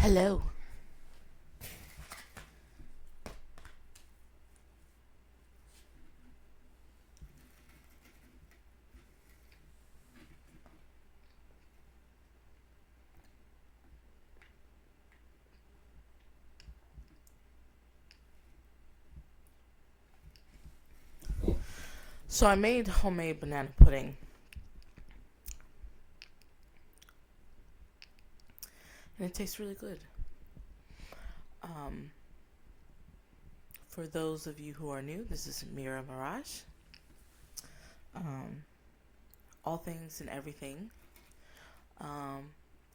Hello. So I made homemade banana pudding, and it tastes really good. Um, for those of you who are new, this is Mira Mirage. Um, all things and everything. Um,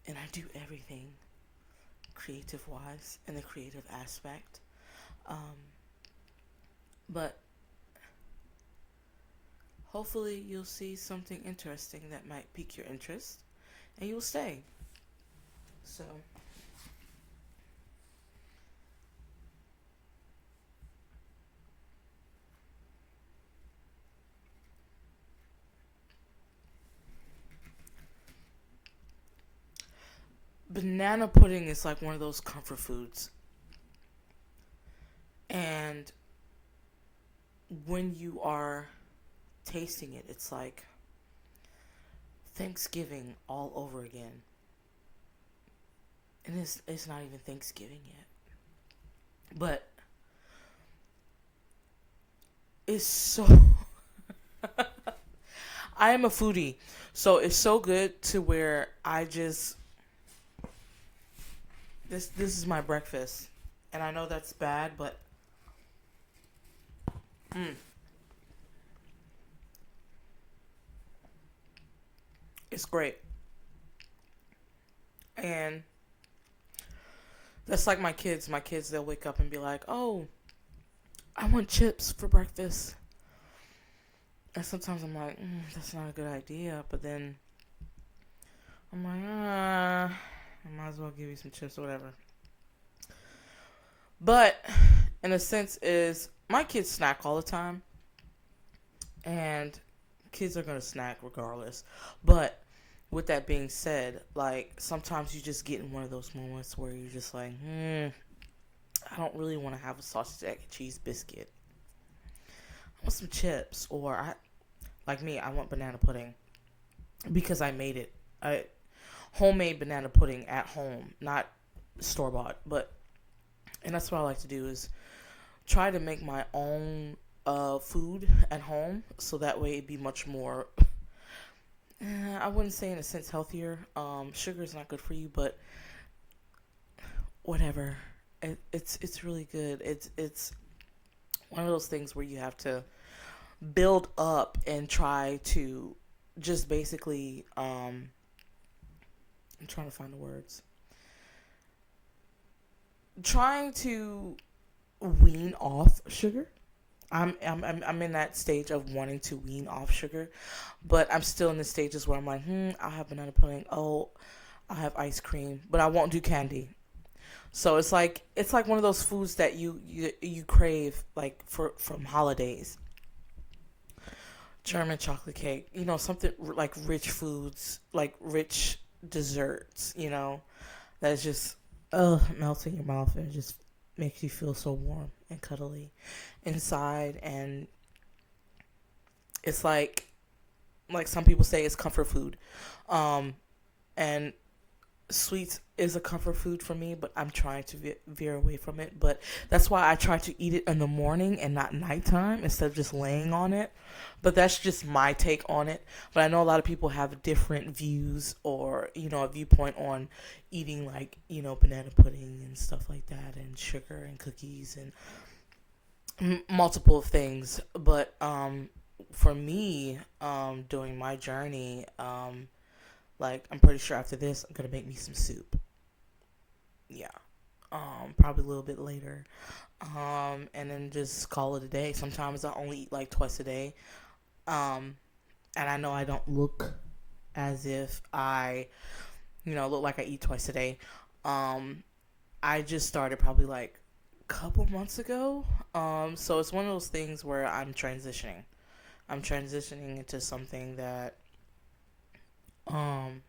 and I do everything creative wise in the creative aspect. Um, but hopefully you'll see something interesting that might pique your interest and you'll stay. So banana pudding is like one of those comfort foods. And when you are tasting it, it's like Thanksgiving all over again. And it's not even Thanksgiving yet. But it's so I am a foodie. So it's so good to where I just this is my breakfast. And I know that's bad, but mm, it's great. And that's like my kids. My kids, they'll wake up and be like, "Oh, I want chips for breakfast." And sometimes I'm like, that's not a good idea. But then I'm like, I might as well give you some chips or whatever. But in a sense, is my kids snack all the time, and kids are gonna snack regardless. But with that being said, like sometimes you just get in one of those moments where you're just like, I don't really want to have a sausage egg and cheese biscuit. I want some chips, or I like me. I want banana pudding because I made it. I homemade banana pudding at home, not store bought. But and that's what I like to do is try to make my own food at home, so that way it'd be much more. I wouldn't say in a sense healthier. Sugar is not good for you, but whatever. It's really good. It's one of those things where you have to build up and try to just basically I'm trying to find the words. Trying to wean off sugar. I'm in that stage of wanting to wean off sugar, but I'm still in the stages where I'm like, I'll have banana pudding. Oh, I'll have ice cream, but I won't do candy. So it's like one of those foods that you crave like for from holidays. German chocolate cake, something like rich foods, like rich desserts, that's just melts in your mouth and just makes you feel so warm and cuddly inside. And it's like some people say it's comfort food. Um and sweets is a comfort food for me, but I'm trying to veer away from it. But that's why I try to eat it in the morning and not nighttime instead of just laying on it. But that's just my take on it. But I know a lot of people have different views, or a viewpoint on eating, like banana pudding and stuff like that, and sugar and cookies and multiple things. But for me, during my journey, like I'm pretty sure after this, I'm gonna make me some soup. Yeah. Probably a little bit later. And then just call it a day. Sometimes I only eat like twice a day. Um, and I know I don't look as if I, look like I eat twice a day. Um, I just started probably like a couple months ago. So it's one of those things where I'm transitioning. I'm transitioning into something that um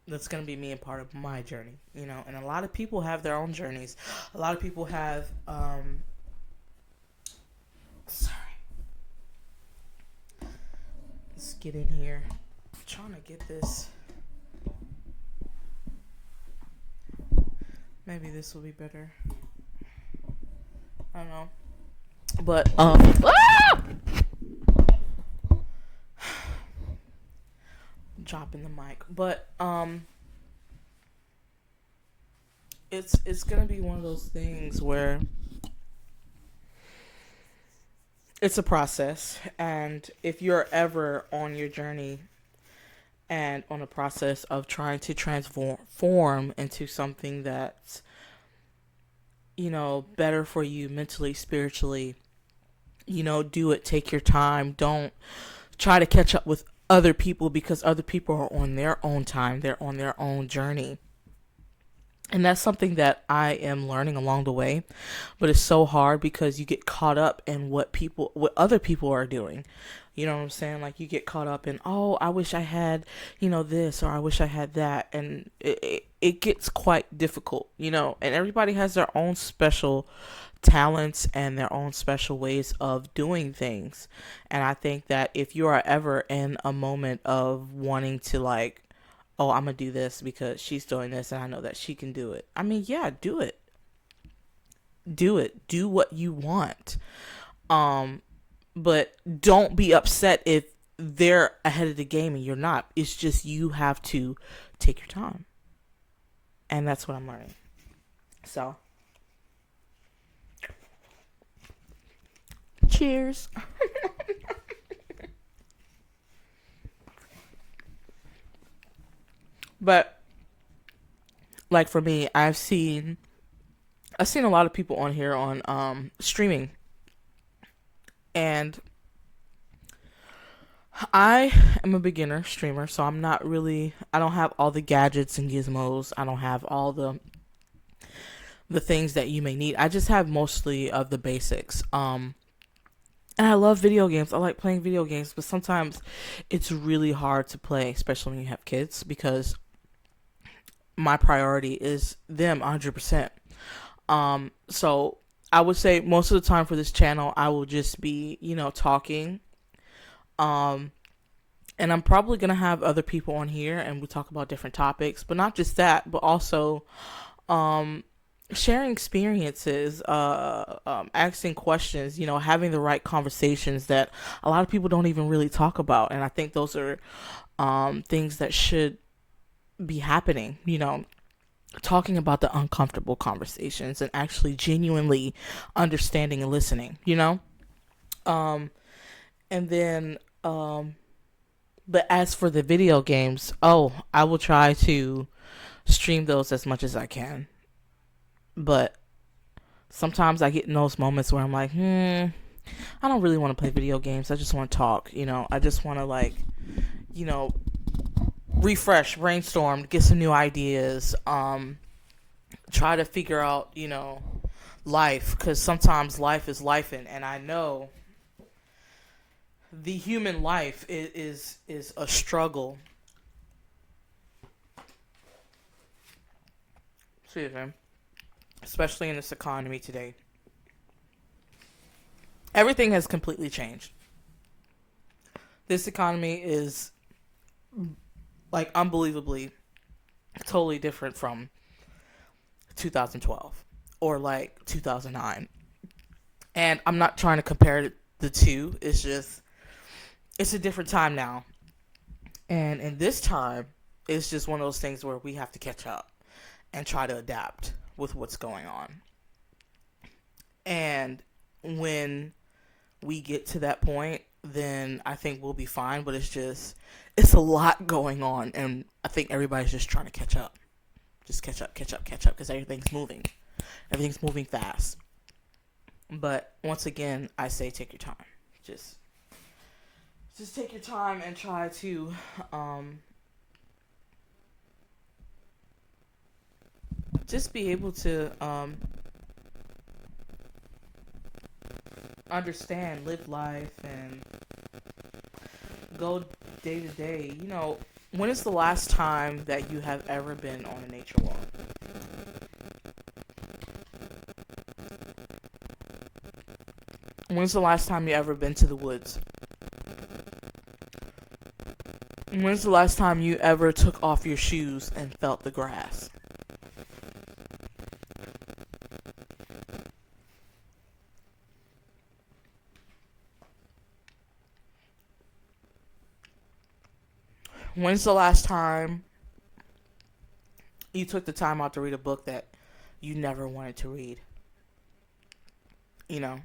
That's going to be me and part of my journey, you know. And a lot of people have their own journeys. A lot of people have sorry, let's get in here. I'm trying to get this. Maybe this will be better. I don't know. But dropping the mic. But it's going to be one of those things where it's a process, and if you're ever on your journey and on a process of trying to transform into something that's, you know, better for you mentally, spiritually, you know, do it. Take your time. Don't try to catch up with other people, because other people are on their own time. They're on their own journey. And that's something that I am learning along the way, but it's so hard because you get caught up in what other people are doing. You know what I'm saying? Like, you get caught up in, oh, I wish I had, you know, this, or I wish I had that. And it gets quite difficult, you know, and everybody has their own special talents and their own special ways of doing things. And I think that if you are ever in a moment of wanting to, like, oh, I'm gonna do this because she's doing this and I know that she can do it. I mean, yeah, do it. Do it. Do what you want. Um, but don't be upset if they're ahead of the game and you're not. It's just you have to take your time. And that's what I'm learning. So, cheers. But like for me, I've seen a lot of people on here on streaming, and I am a beginner streamer, so I don't have all the gadgets and gizmos. I don't have all the things that you may need. I just have mostly of the basics. And I love video games. I like playing video games, but sometimes it's really hard to play, especially when you have kids, because my priority is them 100%. So I would say most of the time for this channel, I will just be, you know, talking. Um, and I'm probably gonna have other people on here, and we talk about different topics, but not just that, but also, um, sharing experiences, asking questions, you know, having the right conversations that a lot of people don't even really talk about, and I think those are, things that should be happening. You know, talking about the uncomfortable conversations and actually genuinely understanding and listening, you know? Um, and then, but as for the video games, oh, I will try to stream those as much as I can. But sometimes I get in those moments where I'm like, I don't really want to play video games. I just want to talk, you know? I just want to, like, you know, refresh, brainstorm, get some new ideas, try to figure out, you know, life, because sometimes life is life, and I know the human life is a struggle. Excuse me. Especially in this economy today, everything has completely changed. This economy is, like, unbelievably totally different from 2012 or like 2009. And I'm not trying to compare the two. It's just, it's a different time now. And in this time, it's just one of those things where we have to catch up and try to adapt with what's going on. And when we get to that point, then I think we'll be fine. But it's just, it's a lot going on. And I think everybody's just trying to catch up. Just catch up, catch up, catch up, because everything's moving. Everything's moving fast. But once again, I say take your time. Just take your time and try to just be able to understand, live life, and go day to day. You know, When is the last time that you have ever been on a nature walk? When's the last time you ever been to the woods? When's the last time you ever took off your shoes and felt the grass? When's the last time you took the time out to read a book that you never wanted to read? You know,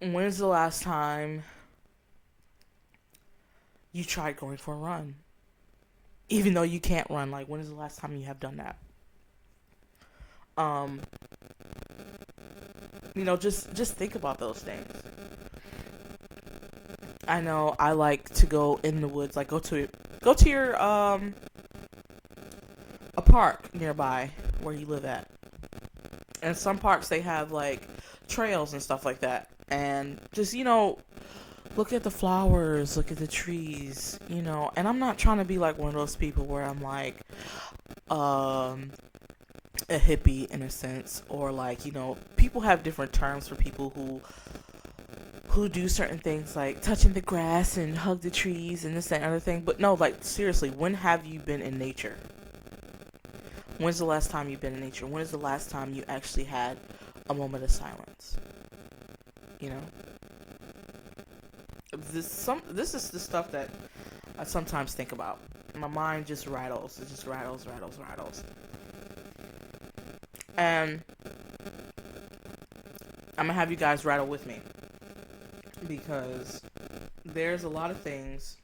when's the last time you tried going for a run? Even though you can't run, like when is the last time you have done that? Um, just think about those things. I know I like to go in the woods, like go to your a park nearby where you live at. And some parks they have like trails and stuff like that. And just, look at the flowers, look at the trees, And I'm not trying to be like one of those people where I'm like a hippie in a sense, or like, people have different terms for people who do certain things like touching the grass and hug the trees and this and other thing. But no, like seriously, when have you been in nature? When's the last time you've been in nature? When is the last time you actually had a moment of silence? You know? This is the stuff that I sometimes think about. My mind just rattles. It just rattles. And I'm gonna have you guys rattle with me, because there's a lot of things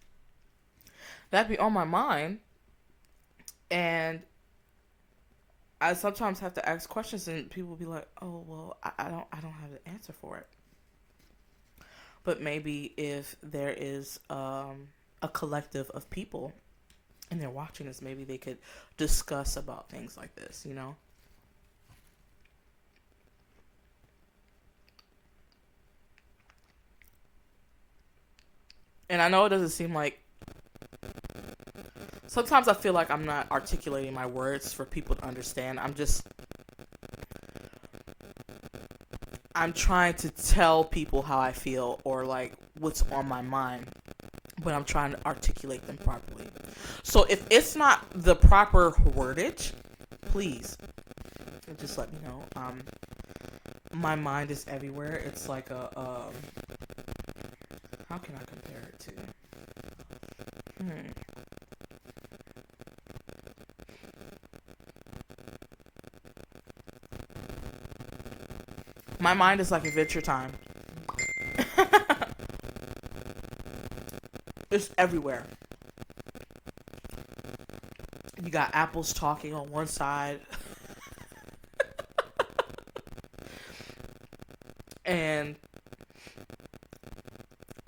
that be on my mind, and I sometimes have to ask questions, and people will be like, "Oh, well, I don't have the answer for it." But maybe if there is a collective of people and they're watching this, maybe they could discuss about things like this, And I know it doesn't seem like. Sometimes I feel like I'm not articulating my words for people to understand. I'm trying to tell people how I feel or like what's on my mind, but I'm trying to articulate them properly. So if it's not the proper wordage, please just let me know. My mind is everywhere. It's like how can I compare it to? My mind is like Adventure Time. It's everywhere. You got apples talking on one side. And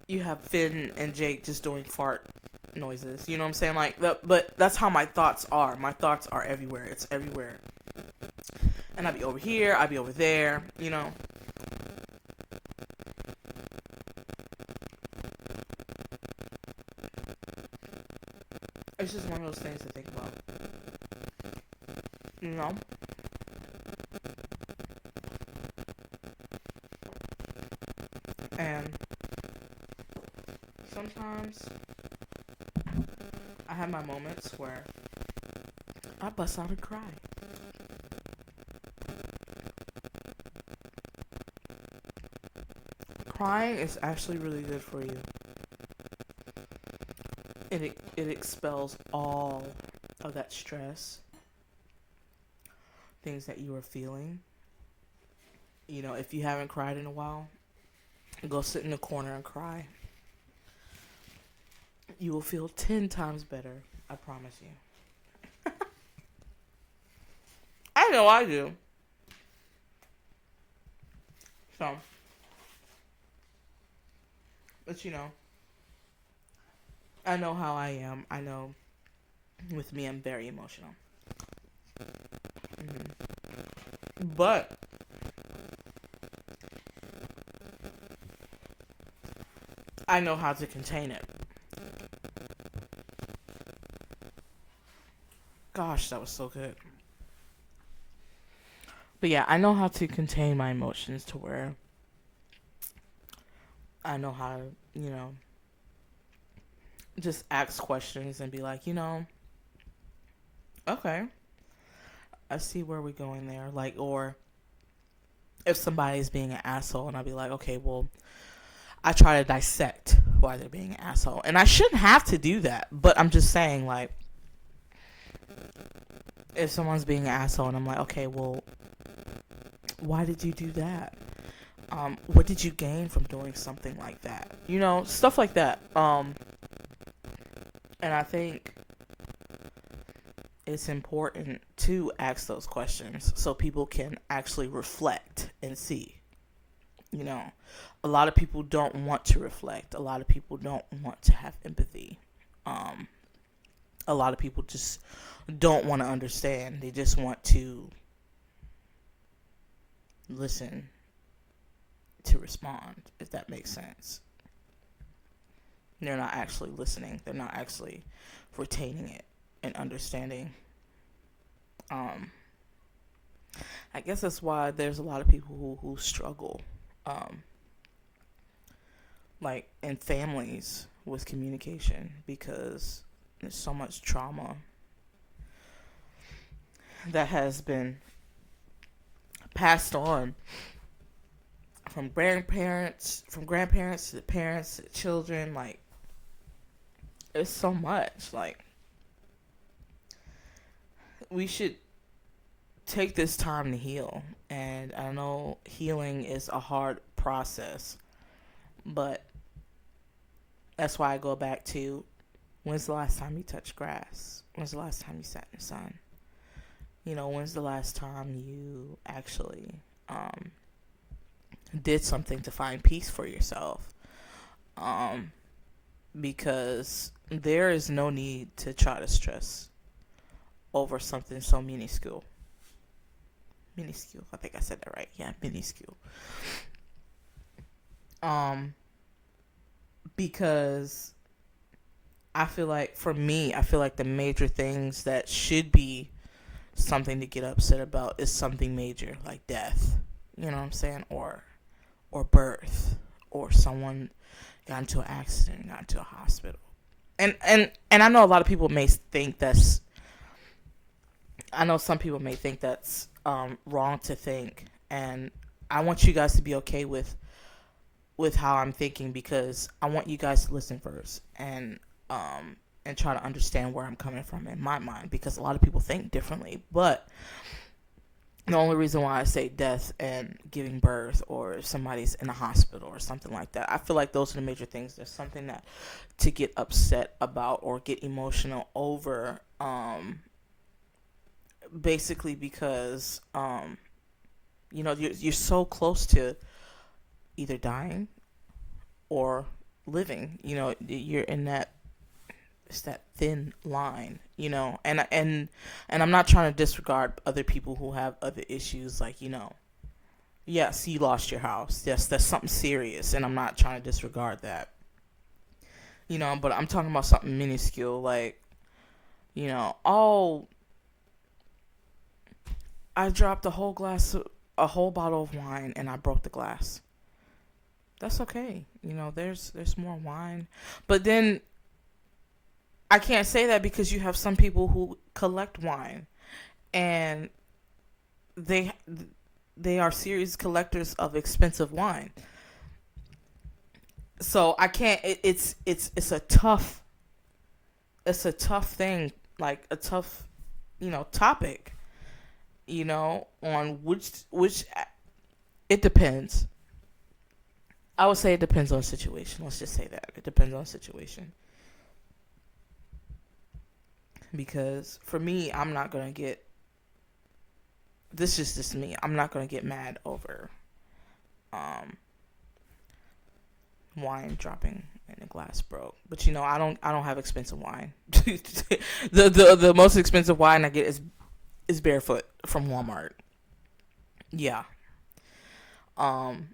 you have Finn and Jake just doing fart noises. You know what I'm saying? Like, but that's how my thoughts are. My thoughts are everywhere. It's everywhere. And I'd be over here. I'd be over there. It's just one of those things to think about. You know? And sometimes I have my moments where I bust out and cry. Crying is actually really good for you. It expels all of that stress, things that you are feeling. If you haven't cried in a while, go sit in the corner and cry. You will feel 10 times better. I promise you. I know I do. So, but I know how I am. I know with me, I'm very emotional. But I know how to contain it. Gosh, that was so good. But yeah, I know how to contain my emotions to where I know how to, just ask questions and be like, okay, I see where we're going there. Like, or if somebody's being an asshole, and I'll be like, okay, well, I try to dissect why they're being an asshole. And I shouldn't have to do that, but I'm just saying, like, if someone's being an asshole and I'm like, okay, well, why did you do that? What did you gain from doing something like that? Stuff like that. And I think it's important to ask those questions so people can actually reflect and see. You know, a lot of people don't want to reflect. A lot of people don't want to have empathy. Um, a lot of people just don't want to understand. They just want to listen to respond, if that makes sense. They're not actually listening. They're not actually retaining it and understanding. Um, I guess that's why there's a lot of people who struggle, um, like in families with communication because there's so much trauma that has been passed on from grandparents to the parents to the children. Like, it's so much. Like, we should take this time to heal. And I know healing is a hard process, but that's why I go back to, when's the last time you touched grass? When's the last time you sat in the sun? When's the last time you actually did something to find peace for yourself? Um, because there is no need to try to stress over something so minuscule. Minuscule. I think I said that right. Yeah, minuscule. Um, because for me, I feel like the major things that should be something to get upset about is something major, like death. You know what I'm saying? Or birth, or someone got into an accident, got into a hospital. And I know a lot of people may think that's, I know some people may think that's wrong to think, and I want you guys to be okay with how I'm thinking, because I want you guys to listen first and try to understand where I'm coming from in my mind, because a lot of people think differently. But the only reason why I say death and giving birth, or if somebody's in a hospital or something like that, I feel like those are the major things. There's something that to get upset about or get emotional over, basically because you're so close to either dying or living. You're in that, it's that thin line, and I'm not trying to disregard other people who have other issues, like, yes, you lost your house, yes, that's something serious, and I'm not trying to disregard that, but I'm talking about something minuscule, like, oh, I dropped a whole bottle of wine, and I broke the glass. That's okay. There's more wine. But then I can't say that, because you have some people who collect wine, and they they are serious collectors of expensive wine. So I can't. It's a tough thing, like a tough topic. On which it depends. I would say it depends on the situation. Let's just say that it depends on the situation. Because for me, I'm not gonna get. This is just me. I'm not gonna get mad over um, wine dropping and the glass broke. But I don't have expensive wine. The most expensive wine I get is Barefoot from Walmart. Yeah. Um,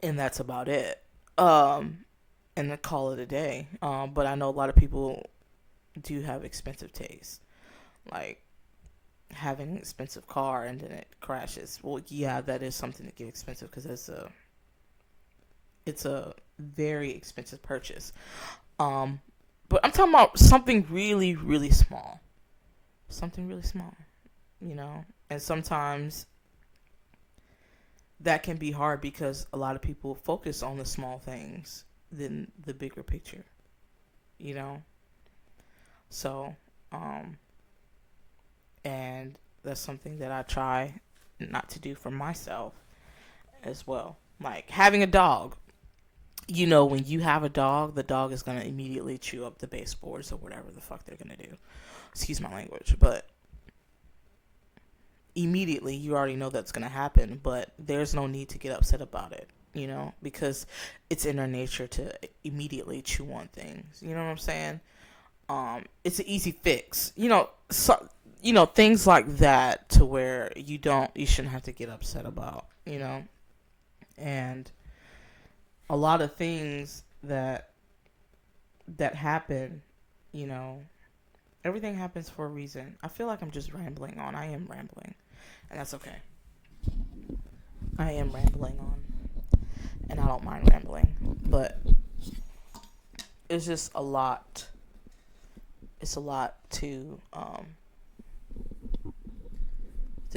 and that's about it. Um, and I call it a day. But I know a lot of people do have expensive taste. Like having an expensive car and then it crashes. Well, yeah, that is something to get expensive because it's a very expensive purchase. Um, but I'm talking about something really, really small. Something really small, you know? And sometimes that can be hard because a lot of people focus on the small things than the bigger picture, you know? So, and that's something that I try not to do for myself as well. Like having a dog. You know, when you have a dog, the dog is going to immediately chew up the baseboards or whatever the fuck they're going to do. Excuse my language, but immediately you already know that's going to happen, but there's no need to get upset about it, you know, because it's in their nature to immediately chew on things. You know what I'm saying? It's an easy fix. Things like that to where you shouldn't have to get upset about, you know? And a lot of things that happen, you know, everything happens for a reason. I feel like I'm just rambling on. I am rambling, and that's okay. I am rambling on, and I don't mind rambling, but it's just a lot. It's a lot to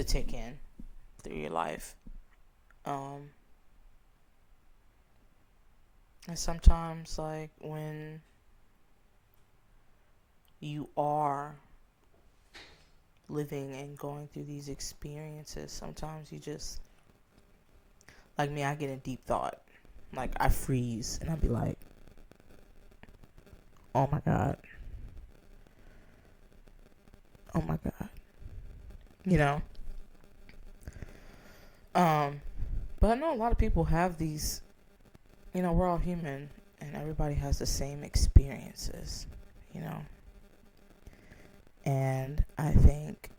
take in through your life. And sometimes, like, when you are living and going through these experiences, sometimes you just, like me, I get in deep thought. Like, I freeze and I'll be like, oh my God. Oh my God. You know? But I know a lot of people have these, we're all human and everybody has the same experiences, you know? And I think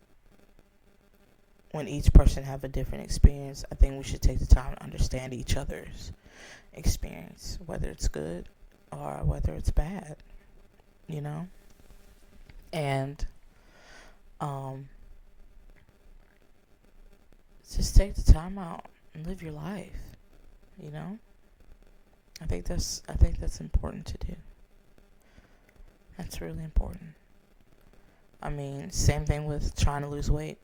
when each person have a different experience, I think we should take the time to understand each other's experience, whether it's good or whether it's bad, you know? And just take the time out and live your life, you know? I think that's important to do. That's really important. I mean, same thing with trying to lose weight.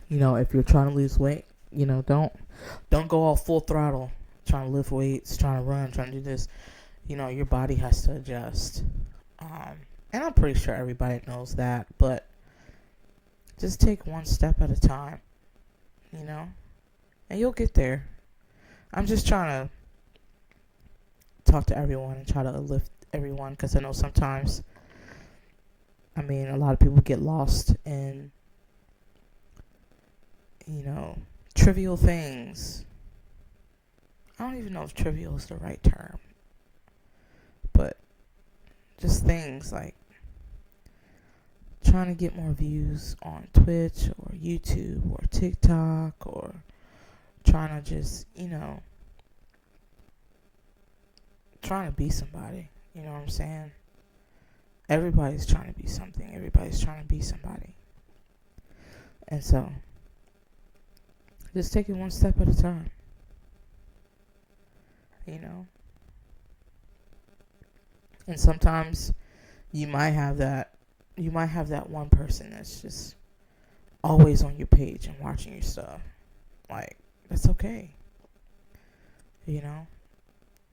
You know, if you're trying to lose weight, don't go all full throttle trying to lift weights, trying to run, trying to do this. Your body has to adjust. And I'm pretty sure everybody knows that, but just take one step at a time, and you'll get there. I'm just trying to talk to everyone and try to uplift everyone because I know sometimes, a lot of people get lost in, trivial things. I don't even know if trivial is the right term, but just things like trying to get more views on Twitch or YouTube or TikTok, or trying to just, trying to be somebody. You know what I'm saying? Everybody's trying to be something. Everybody's trying to be somebody. And so, just take it one step at a time. And sometimes you might have that one person that's just always on your page and watching your stuff. Like, that's okay. It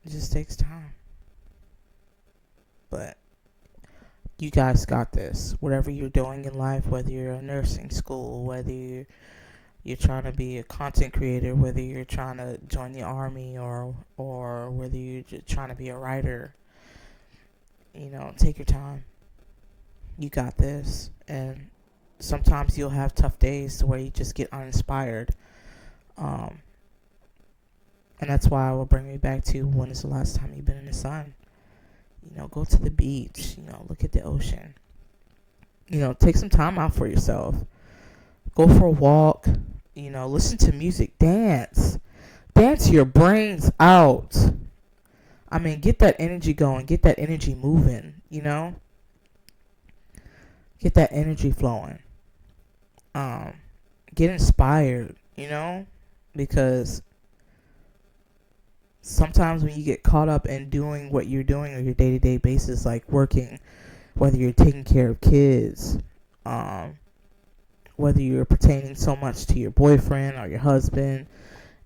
just takes time. But you guys got this. Whatever you're doing in life, whether you're in nursing school, whether you're trying to be a content creator, whether you're trying to join the army, or whether you're just trying to be a writer, take your time. You got this. And sometimes you'll have tough days to where you just get uninspired. And that's why I will bring me back to, when is the last time you've been in the sun? Go to the beach, look at the ocean. Take some time out for yourself. Go for a walk, listen to music, dance. Dance your brains out. Get that energy going, get that energy moving, Get that energy flowing. Um, get inspired, because sometimes when you get caught up in doing what you're doing on your day-to-day basis, like working, whether you're taking care of kids, whether you're pertaining so much to your boyfriend or your husband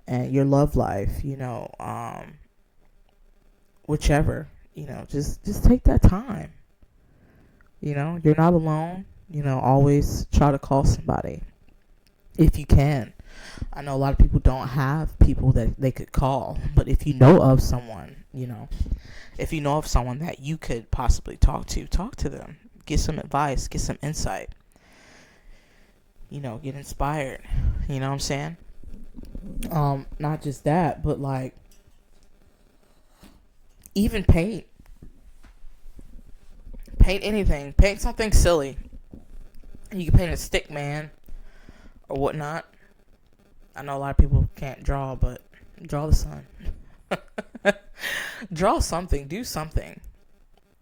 and your love life, whichever, just take that time. You're not alone. Always try to call somebody if you can. I know a lot of people don't have people that they could call, but if you know of someone, if you know of someone that you could possibly talk to them. Get some advice, get some insight. Get inspired. You know what I'm saying? Not just that, but like even paint. Paint anything. Paint something silly. You can paint a stick man or whatnot. I know a lot of people can't draw, but draw the sun. Draw something. Do something.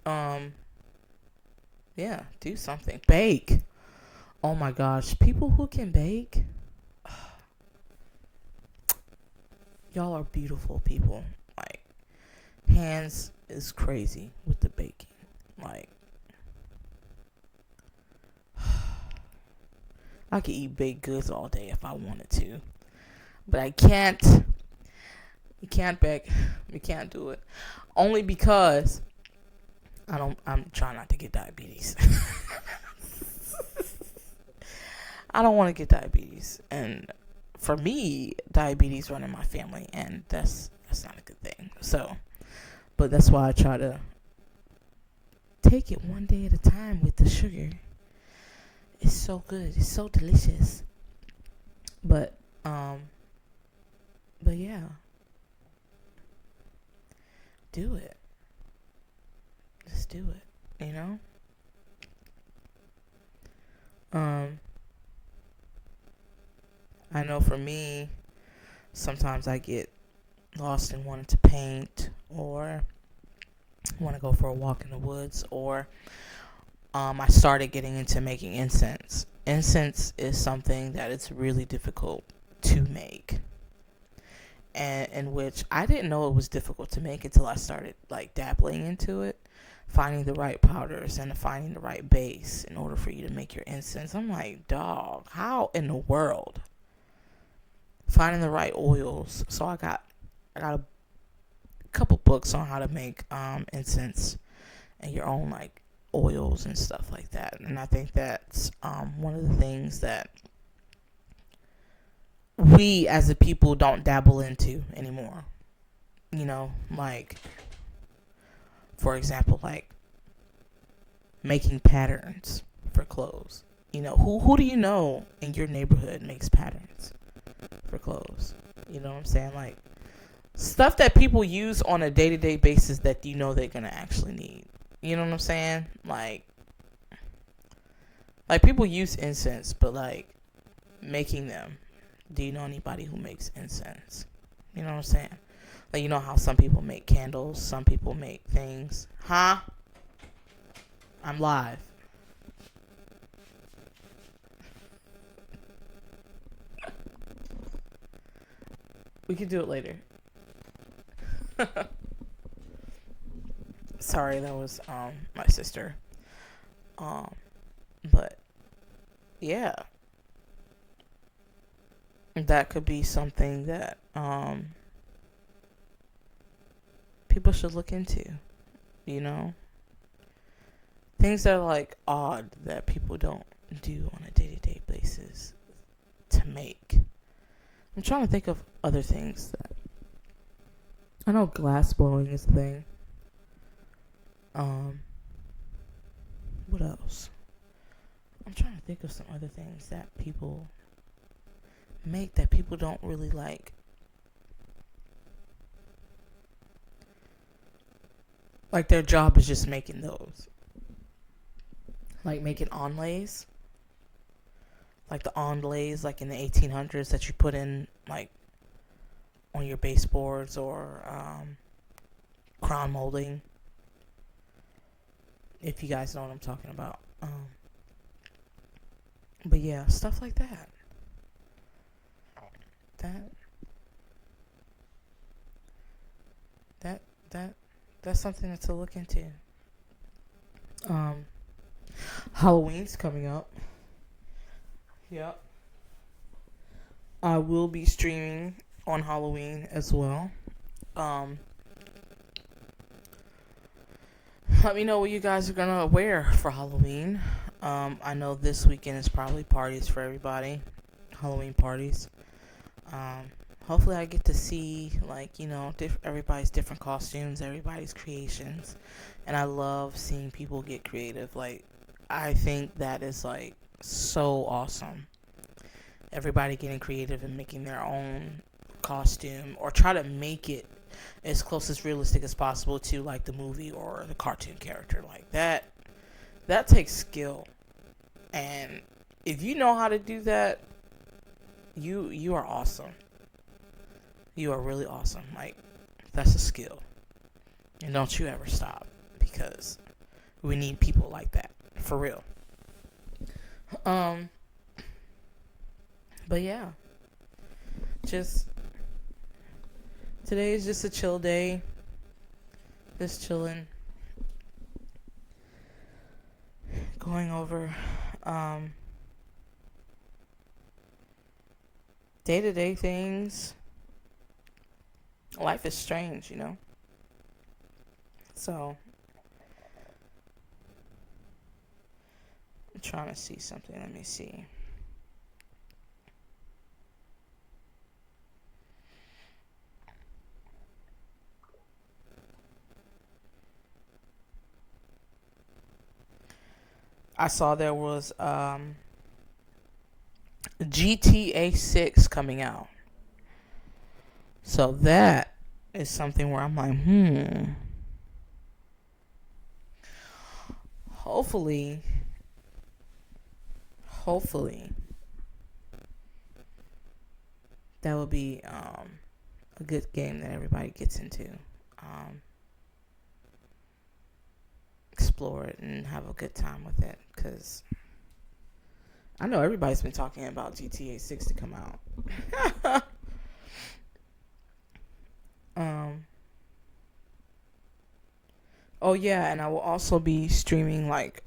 Yeah, do something. Bake. Oh my gosh. People who can bake, y'all are beautiful people. Like, hands is crazy with the baking. Like, I could eat baked goods all day if I wanted to. But I can't. You can't bake. You can't do it. Only because I'm trying not to get diabetes. I don't want to get diabetes. And for me, diabetes run in my family, and that's not a good thing. So, but that's why I try to take it one day at a time with the sugar. It's so good. It's so delicious. But yeah. Do it. Just do it, I know for me, sometimes I get lost in wanting to paint or want to go for a walk in the woods, or I started getting into making incense. Incense is something that it's really difficult to make, and in which I didn't know it was difficult to make until I started like dabbling into it, finding the right powders and finding the right base in order for you to make your incense. I'm like, dog, how in the world? Finding the right oils. So I got a couple books on how to make incense and your own like oils and stuff like that. And I think that's one of the things that we as a people don't dabble into anymore. Like, for example, like making patterns for clothes. Who do you know in your neighborhood makes patterns for clothes? You know what I'm saying? Like, stuff that people use on a day-to-day basis that they're gonna actually need. You know what I'm saying? Like people use incense, but like making them. Do you know anybody who makes incense? You know what I'm saying? Like, how some people make candles, some people make things. Huh? I'm live. We can do it later. Sorry, that was my sister. But yeah, that could be something that people should look into. Things that are like odd that people don't do on a day-to-day basis to make. I'm trying to think of other things that I know. Glass blowing is a thing. What else? I'm trying to think of some other things that people make that people don't really like. Like, their job is just making those. Like making onlays. Like the onlays, like in the 1800s that you put in, like, on your baseboards or crown molding. If you guys know what I'm talking about. But yeah, stuff like that. That that that that's something to look into. Um, Halloween's coming up. Yep. I will be streaming on Halloween as well. Um, Let me know what you guys are gonna wear for Halloween. I know this weekend is probably parties for everybody, Halloween parties. Um, Hopefully, I get to see everybody's different costumes, everybody's creations, and I love seeing people get creative. Like, I think that is like so awesome. Everybody getting creative and making their own costume or try to make it as close as realistic as possible to like the movie or the cartoon character. Like that takes skill, and if you know how to do that, you are awesome. You are really awesome. Like, that's a skill, and don't you ever stop, because we need people like that for real. um but yeah, just today is just a chill day, just chilling, going over um day-to-day things. Life is strange, so I'm trying to see something. Let me see. I saw there was GTA 6 coming out. So that is something where I'm like, hopefully, hopefully, that will be a good game that everybody gets into. Explore it and have a good time with it, because I know everybody's been talking about GTA 6 to come out. Oh yeah, and I will also be streaming like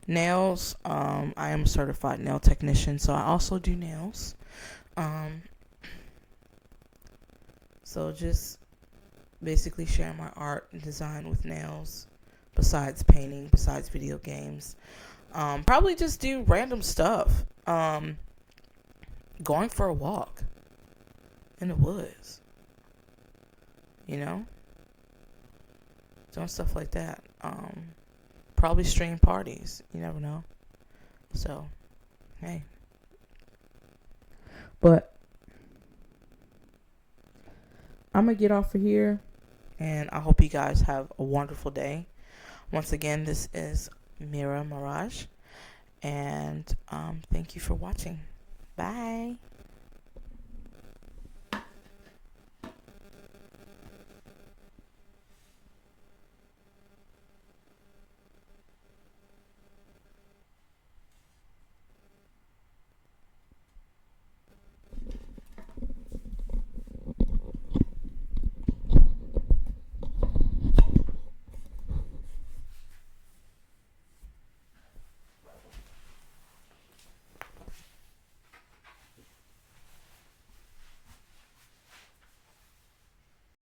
nails. I am a certified nail technician, so I also do nails. Um, so just basically share my art and design with nails, besides painting, besides video games. Probably just do random stuff. Going for a walk in the woods, you know, doing stuff like that. Probably stream parties. You never know. So, hey. But I'm gonna get off of here, and I hope you guys have a wonderful day. Once again, this is Mira Mirage, and thank you for watching. Bye.